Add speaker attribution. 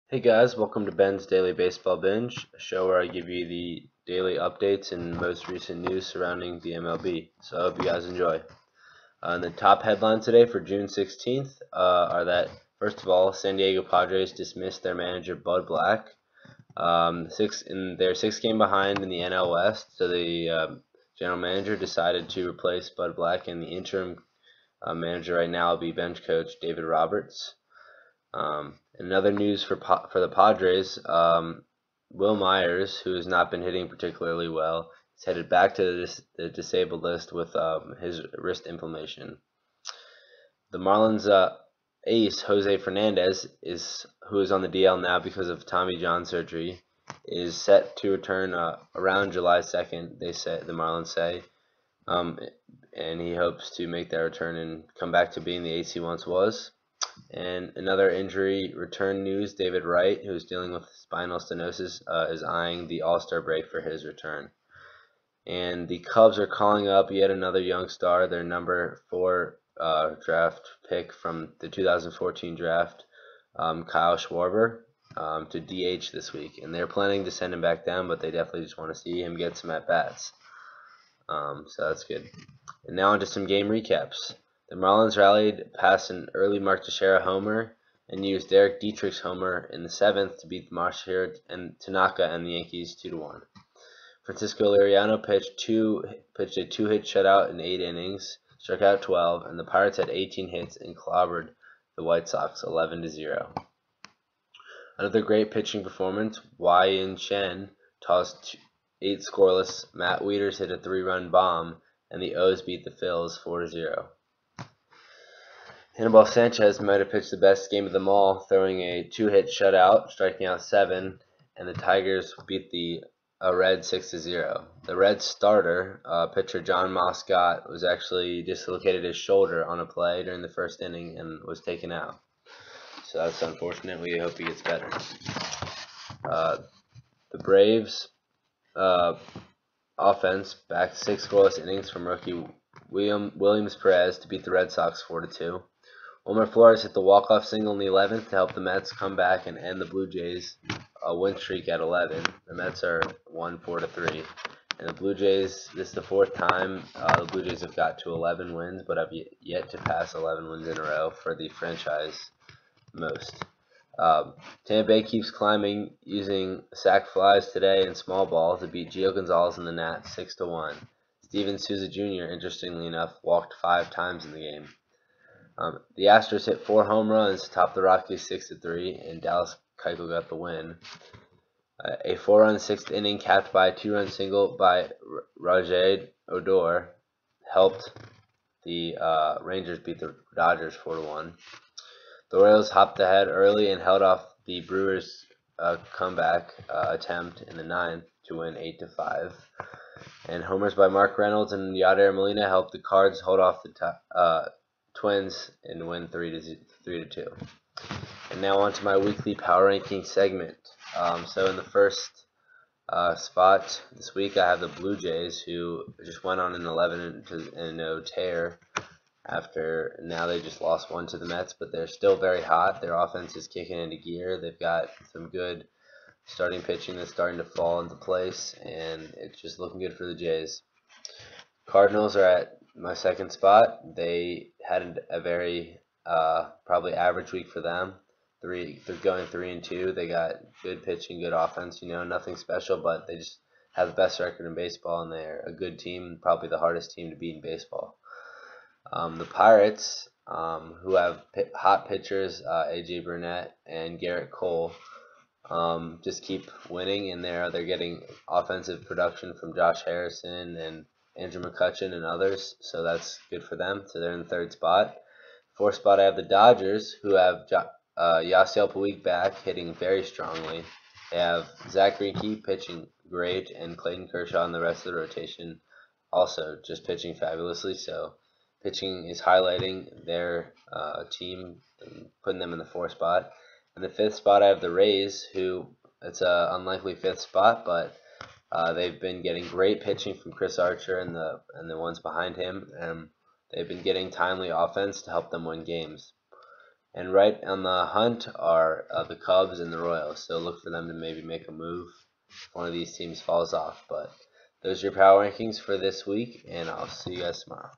Speaker 1: Hey guys, welcome to Ben's Daily Baseball Binge, a show where I give you the daily updates and most recent news surrounding the MLB. So I hope you guys enjoy. The top headlines today for June 16th are that, first of all, San Diego Padres dismissed their manager Bud Black. They're 6 game behind in the NL West, so the general manager decided to replace Bud Black, and the interim manager right now will be bench coach David Roberts. In other news for the Padres, Will Myers, who has not been hitting particularly well, is headed back to the disabled list with his wrist inflammation. The Marlins ace Jose Fernandez, who is on the DL now because of Tommy John surgery, is set to return around July 2nd. The Marlins say, and he hopes to make that return and come back to being the ace he once was. And another injury return news, David Wright, who's dealing with spinal stenosis, is eyeing the All-Star break for his return. And the Cubs are calling up yet another young star, their number 4 draft pick from the 2014 draft, Kyle Schwarber, to DH this week. And they're planning to send him back down, but they definitely just want to see him get some at-bats. So that's good. And now on to some game recaps. The Marlins rallied past an early Mark Teixeira homer and used Derek Dietrich's homer in the 7th to beat Masahiro and Tanaka and the Yankees 2-1. Francisco Liriano pitched a 2-hit shutout in 8 innings, struck out 12, and the Pirates had 18 hits and clobbered the White Sox 11-0. Another great pitching performance, Wei-Yin Chen tossed 8 scoreless, Matt Wieters hit a 3-run bomb, and the O's beat the Phils 4-0. Hannibal Sanchez might have pitched the best game of them all, throwing a 2-hit shutout, striking out 7, and the Tigers beat the Reds 6-0. The Reds starter, pitcher John Moscott, was actually dislocated his shoulder on a play during the first inning and was taken out. So that's unfortunate. We hope he gets better. The Braves offense backed 6 scoreless innings from rookie Williams Perez to beat the Red Sox 4-2. Wilmer Flores hit the walk-off single in the 11th to help the Mets come back and end the Blue Jays' win streak at 11. The Mets are won 4-3. And the Blue Jays, this is the 4th time the Blue Jays have got to 11 wins, but have yet to pass 11 wins in a row for the franchise most. Tampa Bay keeps climbing, using sac flies today and small ball to beat Gio Gonzalez and the Nats 6-1. Steven Souza Jr., interestingly enough, walked 5 times in the game. The Astros hit 4 home runs to top the Rockies 6-3, and Dallas Keuchel got the win. A 4-run 6th inning capped by a 2-run single by Rajay Odor helped the Rangers beat the Dodgers 4-1. The Royals hopped ahead early and held off the Brewers' comeback attempt in the 9th to win 8-5. And homers by Mark Reynolds and Yadier Molina helped the Cards hold off the Twins and win 3-2. And now on to my weekly power ranking segment. So in the first spot this week, I have the Blue Jays, who just went on an 11-0 tear. After now they just lost 1 to the Mets, but they're still very hot. Their offense is kicking into gear. They've got some good starting pitching that's starting to fall into place, and it's just looking good for the Jays. Cardinals are at my second spot. They had a very probably average week for them. They're going 3-2. They got good pitching, good offense. Nothing special, but they just have the best record in baseball, and they're a good team, probably the hardest team to beat in baseball. The Pirates, who have hot pitchers, A.J. Burnett and Garrett Cole, just keep winning, and they're getting offensive production from Josh Harrison and Andrew McCutchen and others, so that's good for them. So they're in the 3rd spot. 4th spot, I have the Dodgers, who have Yasiel Puig back, hitting very strongly. They have Zach Greinke pitching great, and Clayton Kershaw and the rest of the rotation also just pitching fabulously. So pitching is highlighting their team and putting them in the 4th spot. In the 5th spot, I have the Rays, who it's an unlikely 5th spot, but they've been getting great pitching from Chris Archer and the ones behind him, and they've been getting timely offense to help them win games. And right on the hunt are the Cubs and the Royals. So look for them to maybe make a move if one of these teams falls off. But those are your power rankings for this week, and I'll see you guys tomorrow.